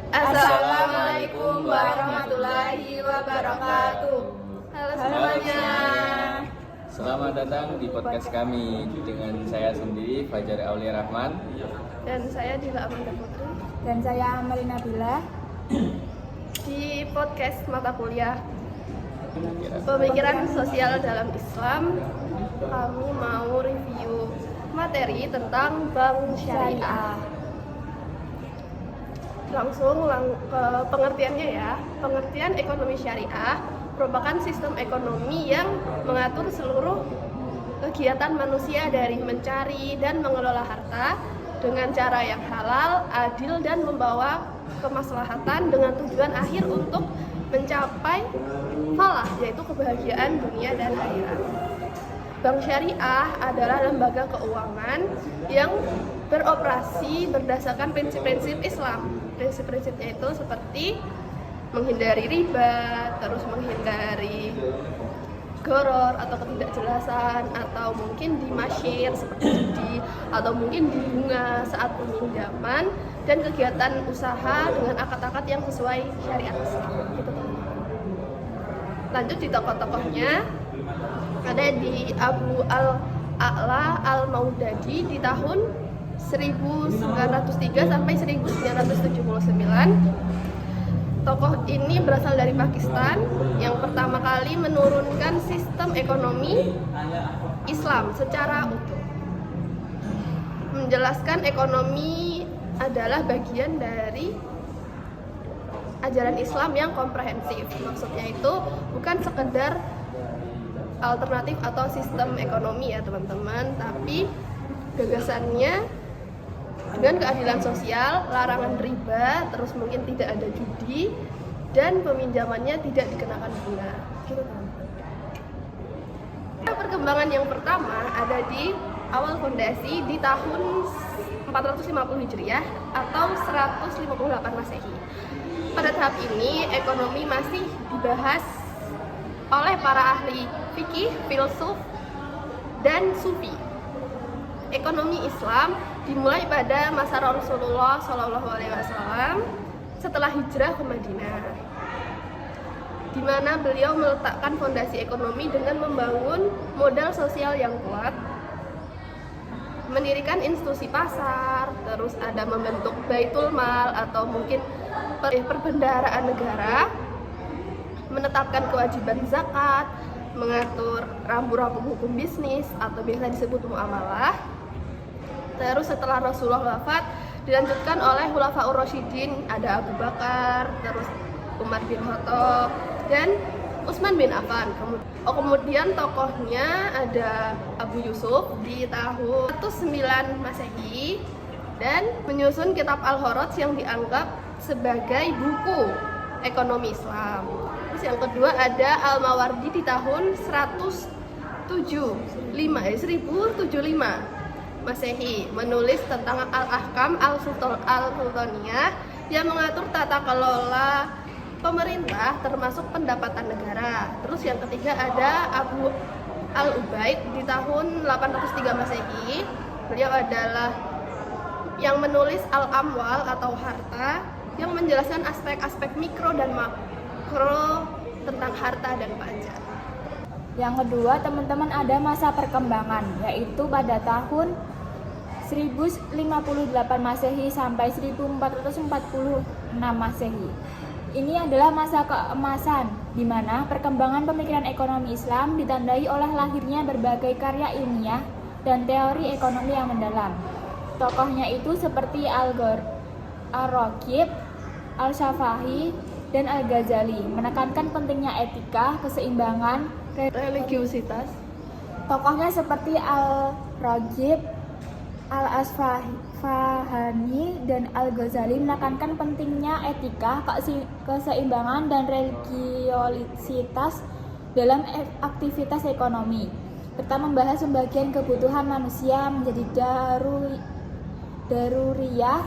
Assalamualaikum warahmatullahi wabarakatuh. Halo semuanya. Selamat datang di podcast kami dengan saya sendiri Fajar Aulia Rahman Dan saya Dila Amanda Putri. Dan saya Amelina Bila. Di podcast mata kuliah Pemikiran Sosial dalam Islam, kami mau review materi tentang bank syariah. Langsung ke pengertiannya ya. Pengertian ekonomi syariah merupakan sistem ekonomi yang mengatur seluruh kegiatan manusia dari mencari dan mengelola harta dengan cara yang halal, adil, dan membawa kemaslahatan dengan tujuan akhir untuk mencapai falah, yaitu kebahagiaan dunia dan akhirat. Bank syariah adalah lembaga keuangan yang beroperasi berdasarkan prinsip-prinsip Islam. Prinsip-prinsipnya itu seperti menghindari riba, terus menghindari goror atau ketidakjelasan, atau mungkin di masyir seperti judi, atau mungkin di bunga saat peminjaman, dan kegiatan usaha dengan akad-akad yang sesuai syariat Islam. Gitu. Lanjut di tokoh-tokohnya, ada di Abu al-A'la al-Maudadi di tahun 1903 sampai 1979. Tokoh ini berasal dari Pakistan yang pertama kali menurunkan sistem ekonomi Islam secara utuh. Menjelaskan ekonomi adalah bagian dari ajaran Islam yang komprehensif. Maksudnya itu bukan sekedar alternatif atau sistem ekonomi ya teman-teman, tapi gagasannya dengan keadilan sosial, larangan riba, terus mungkin tidak ada judi, dan peminjamannya tidak dikenakan bunga. Perkembangan yang pertama ada di awal fondasi di tahun 450 Hijriah atau 158 Masehi. Pada tahap ini, ekonomi masih dibahas oleh para ahli fikih, filsuf, dan sufi. Ekonomi Islam dimulai pada masa Rasulullah SAW setelah hijrah ke Madinah, di mana beliau meletakkan fondasi ekonomi dengan membangun modal sosial yang kuat, mendirikan institusi pasar, terus ada membentuk baitul mal atau mungkin perbendaharaan negara, menetapkan kewajiban zakat, mengatur rambu-rambu hukum bisnis atau biasa disebut muamalah. Terus setelah Rasulullah wafat, dilanjutkan oleh Khulafaur Rasyidin, ada Abu Bakar, terus Umar bin Khattab, dan Utsman bin Affan. Kemudian tokohnya ada Abu Yusuf di tahun 109 Masehi dan menyusun kitab Al-Kharaj yang dianggap sebagai buku ekonomi Islam. Terus yang kedua ada Al-Mawardi di tahun 175 Masehi, menulis tentang Al-Ahkam Al-Sultaniyah yang mengatur tata kelola pemerintah termasuk pendapatan negara. Terus yang ketiga ada Abu Al-Ubaid di tahun 803 Masehi. Beliau adalah yang menulis Al-Amwal atau harta yang menjelaskan aspek-aspek mikro dan makro tentang harta dan pajak. Yang kedua, teman-teman, ada masa perkembangan, yaitu pada tahun 1058 Masehi sampai 1446 Masehi. Ini adalah masa keemasan, di mana perkembangan pemikiran ekonomi Islam ditandai oleh lahirnya berbagai karya ilmiah dan teori ekonomi yang mendalam. Tokohnya itu seperti Al-Raghib, Al-Syafi'i, dan Al-Ghazali, menekankan pentingnya etika, keseimbangan, religiusitas. Tokohnya seperti Al-Raghib, Al-Asfahani, dan Al-Ghazali menekankan pentingnya etika, keseimbangan, dan religiositas dalam aktivitas ekonomi. Pertama, membahas pembagian kebutuhan manusia menjadi daruriyah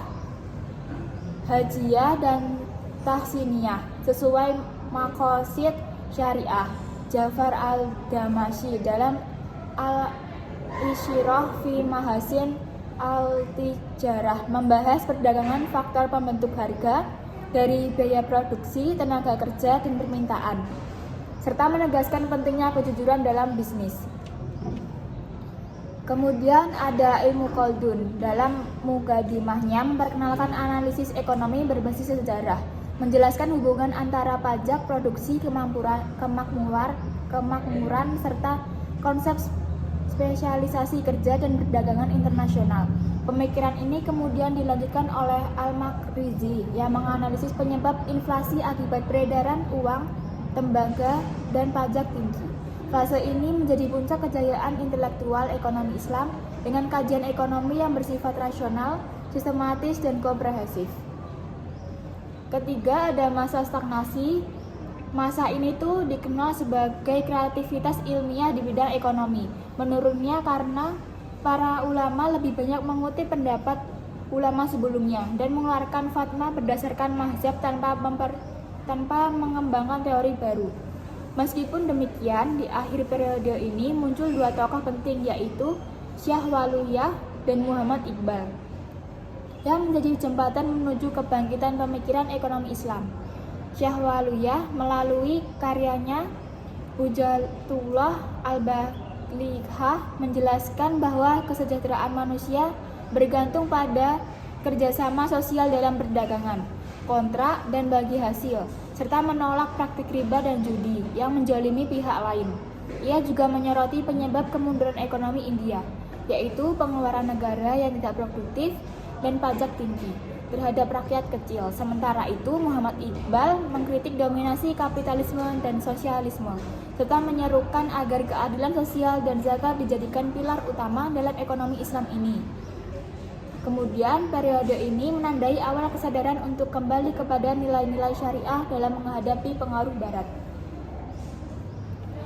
hajiyah dan tahsiniyah sesuai maqasid syariah. Ja'far al-Damasyi dalam Al-Isyirah fi Mahasin al-Tijarah membahas perdagangan faktor pembentuk harga dari biaya produksi, tenaga kerja, dan permintaan, serta menegaskan pentingnya kejujuran dalam bisnis. Kemudian ada Ibnu Khaldun dalam Muqaddimahnya memperkenalkan analisis ekonomi berbasis sejarah, menjelaskan hubungan antara pajak, produksi, kemakmuran, serta konsep spesialisasi kerja dan perdagangan internasional. Pemikiran ini kemudian dilanjutkan oleh Al-Makrizi yang menganalisis penyebab inflasi akibat peredaran uang, tembaga, dan pajak tinggi. Fase ini menjadi puncak kejayaan intelektual ekonomi Islam dengan kajian ekonomi yang bersifat rasional, sistematis, dan komprehensif. Ketiga, ada masa stagnasi. Masa ini tuh dikenal sebagai kreativitas ilmiah di bidang ekonomi. Menurunnya karena para ulama lebih banyak mengutip pendapat ulama sebelumnya dan mengeluarkan fatwa berdasarkan mazhab tanpa mengembangkan teori baru. Meskipun demikian, di akhir periode ini muncul dua tokoh penting, yaitu Syekh Waliyah dan Muhammad Iqbal, yang menjadi jembatan menuju kebangkitan pemikiran ekonomi Islam. Syekh Waliyah melalui karyanya Hujjatullah Al-Balighah menjelaskan bahwa kesejahteraan manusia bergantung pada kerjasama sosial dalam perdagangan, kontrak, dan bagi hasil, serta menolak praktik riba dan judi yang menzalimi pihak lain. Ia juga menyoroti penyebab kemunduran ekonomi India, yaitu pengeluaran negara yang tidak produktif dan pajak tinggi terhadap rakyat kecil. Sementara itu, Muhammad Iqbal mengkritik dominasi kapitalisme dan sosialisme, serta menyerukan agar keadilan sosial dan zakat dijadikan pilar utama dalam ekonomi Islam ini. Kemudian, periode ini menandai awal kesadaran untuk kembali kepada nilai-nilai syariah dalam menghadapi pengaruh barat.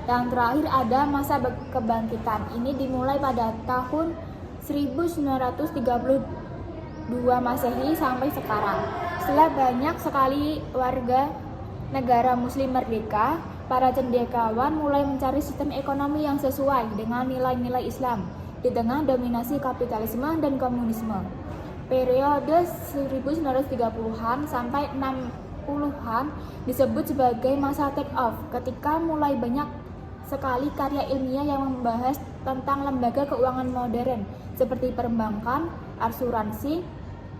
Yang terakhir ada masa kebangkitan. Ini dimulai pada tahun 1932 Masehi sampai sekarang. Setelah banyak sekali warga negara muslim merdeka, para cendekiawan mulai mencari sistem ekonomi yang sesuai dengan nilai-nilai Islam di tengah dominasi kapitalisme dan komunisme. Periode 1930-an sampai 60-an disebut sebagai masa take off, ketika mulai banyak sekali karya ilmiah yang membahas tentang lembaga keuangan modern seperti perbankan, asuransi,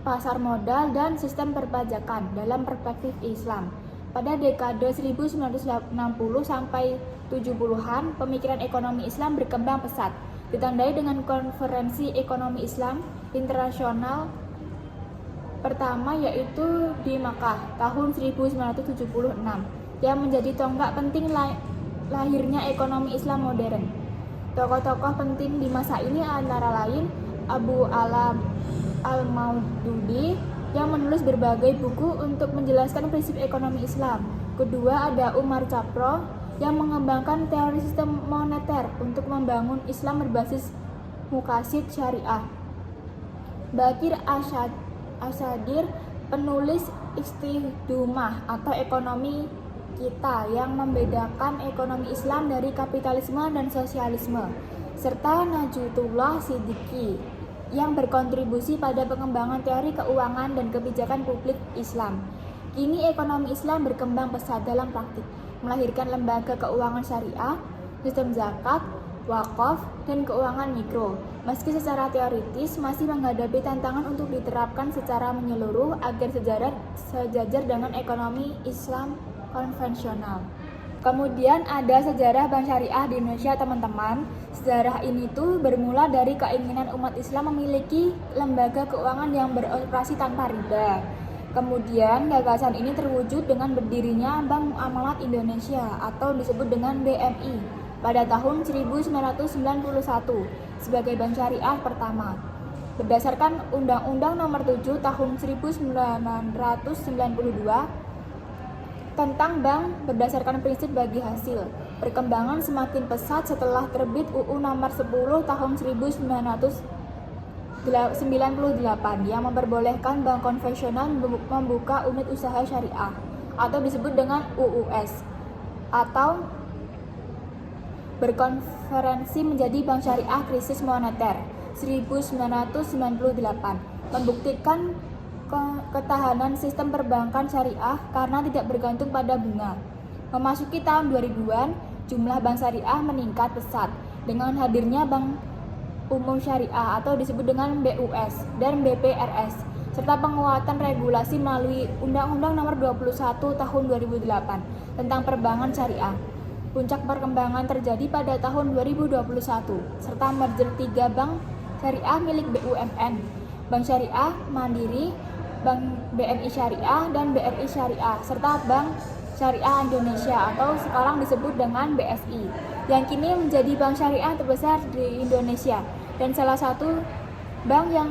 pasar modal, dan sistem perpajakan dalam perspektif Islam. Pada dekade 1960 sampai 70-an, pemikiran ekonomi Islam berkembang pesat, ditandai dengan konferensi ekonomi Islam internasional pertama, yaitu di Makkah tahun 1976, yang menjadi tonggak penting lahirnya ekonomi Islam modern. Tokoh-tokoh penting di masa ini antara lain Abu Alam Al-Maududi yang menulis berbagai buku untuk menjelaskan prinsip ekonomi Islam. Kedua, ada Umar Chapro yang mengembangkan teori sistem moneter untuk membangun Islam berbasis muqasid syariah. Bakir Asadir, penulis Istiqomah atau ekonomi kita yang membedakan ekonomi Islam dari kapitalisme dan sosialisme, serta Najutullah Siddiqi yang berkontribusi pada pengembangan teori keuangan dan kebijakan publik Islam. Kini ekonomi Islam berkembang pesat dalam praktik, melahirkan lembaga keuangan syariah, sistem zakat, wakaf, dan keuangan mikro. Meski secara teoritis masih menghadapi tantangan untuk diterapkan secara menyeluruh agar sejajar dengan ekonomi Islam konvensional. Kemudian ada sejarah bank syariah di Indonesia, teman-teman. Sejarah ini tuh bermula dari keinginan umat Islam memiliki lembaga keuangan yang beroperasi tanpa riba. Kemudian gagasan ini terwujud dengan berdirinya Bank Muamalat Indonesia atau disebut dengan BMI pada tahun 1991 sebagai bank syariah pertama. Berdasarkan Undang-Undang Nomor 7 Tahun 1992 tentang bank berdasarkan prinsip bagi hasil. Perkembangan semakin pesat setelah terbit UU Nomor 10 Tahun 1992 98 yang memperbolehkan bank konvensional membuka unit usaha syariah atau disebut dengan UUS atau berkonferensi menjadi bank syariah krisis moneter 1998 membuktikan ketahanan sistem perbankan syariah karena tidak bergantung pada bunga. Memasuki tahun 2000-an, jumlah bank syariah meningkat pesat dengan hadirnya Bank Umum Syariah atau disebut dengan BUS dan BPRS serta penguatan regulasi melalui Undang-Undang Nomor 21 Tahun 2008 tentang Perbankan Syariah. Puncak perkembangan terjadi pada tahun 2021 serta merger 3 bank syariah milik BUMN, Bank Syariah Mandiri, Bank BNI Syariah dan BRI Syariah serta Bank Syariah Indonesia atau sekarang disebut dengan BSI yang kini menjadi bank syariah terbesar di Indonesia dan salah satu bank yang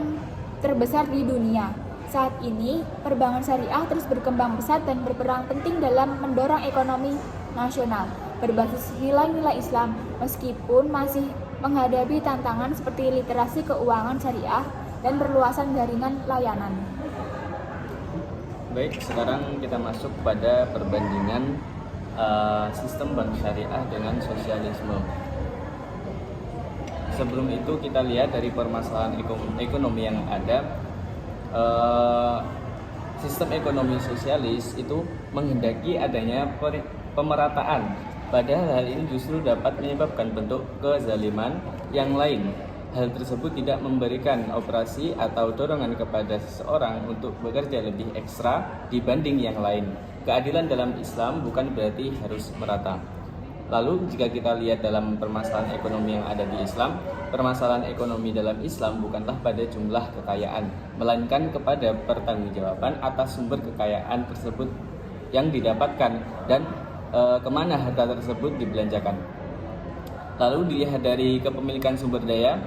terbesar di dunia. Saat ini, perbankan syariah terus berkembang pesat dan berperan penting dalam mendorong ekonomi nasional berbasis nilai-nilai Islam meskipun masih menghadapi tantangan seperti literasi keuangan syariah dan perluasan jaringan layanan. Baik, sekarang kita masuk pada perbandingan sistem bank syariah dengan sosialisme. Sebelum itu kita lihat dari permasalahan ekonomi yang ada. Sistem ekonomi sosialis itu menghendaki adanya pemerataan. Padahal hal ini justru dapat menyebabkan bentuk kezaliman yang lain. Hal tersebut tidak memberikan operasi atau dorongan kepada seseorang untuk bekerja lebih ekstra dibanding yang lain. Keadilan dalam Islam bukan berarti harus merata. Lalu jika kita lihat dalam permasalahan ekonomi yang ada di Islam, permasalahan ekonomi dalam Islam bukanlah pada jumlah kekayaan, melainkan kepada pertanggungjawaban atas sumber kekayaan tersebut yang didapatkan dan kemana harta tersebut dibelanjakan. Lalu dilihat dari kepemilikan sumber daya,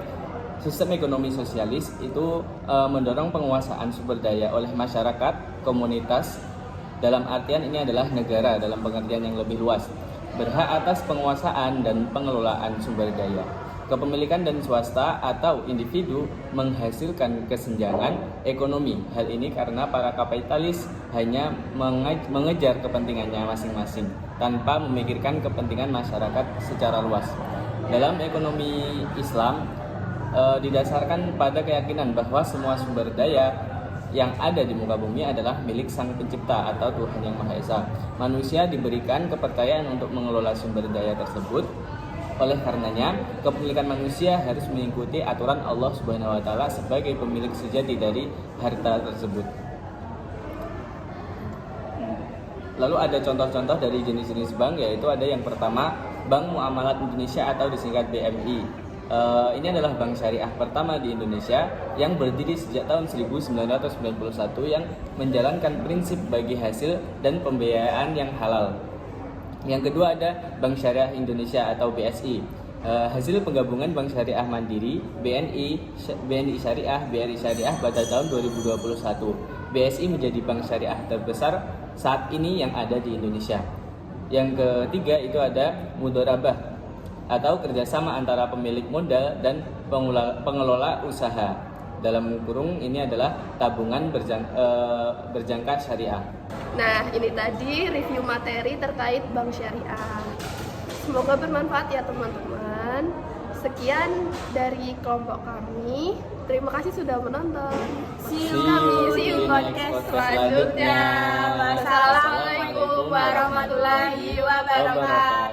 sistem ekonomi sosialis itu mendorong penguasaan sumber daya oleh masyarakat, komunitas, dalam artian ini adalah negara dalam pengertian yang lebih luas, berhak atas penguasaan dan pengelolaan sumber daya. Kepemilikan dan swasta atau individu menghasilkan kesenjangan ekonomi. Hal ini karena para kapitalis hanya mengejar kepentingannya masing-masing tanpa memikirkan kepentingan masyarakat secara luas. Dalam ekonomi Islam didasarkan pada keyakinan bahwa semua sumber daya yang ada di muka bumi adalah milik Sang Pencipta atau Tuhan Yang Maha Esa. Manusia diberikan kepercayaan untuk mengelola sumber daya tersebut. Oleh karenanya, kepemilikan manusia harus mengikuti aturan Allah Subhanahu wa taala sebagai pemilik sejati dari harta tersebut. Lalu ada contoh-contoh dari jenis-jenis bank, yaitu ada yang pertama, Bank Muamalat Indonesia atau disingkat BMI. Ini adalah bank syariah pertama di Indonesia yang berdiri sejak tahun 1991 yang menjalankan prinsip bagi hasil dan pembiayaan yang halal. Yang kedua ada Bank Syariah Indonesia atau BSI. Hasil penggabungan Bank Syariah Mandiri, BNI Syariah, BRI Syariah pada tahun 2021. BSI menjadi bank syariah terbesar saat ini yang ada di Indonesia. Yang ketiga itu ada mudharabah atau kerjasama antara pemilik modal dan pengelola usaha. Dalam kurung ini adalah tabungan berjangka syariah. Nah, ini tadi review materi terkait bank syariah. Semoga bermanfaat ya teman-teman. Sekian dari kelompok kami. Terima kasih sudah menonton. See you podcast selanjutnya. Wassalamualaikum warahmatullahi wabarakatuh.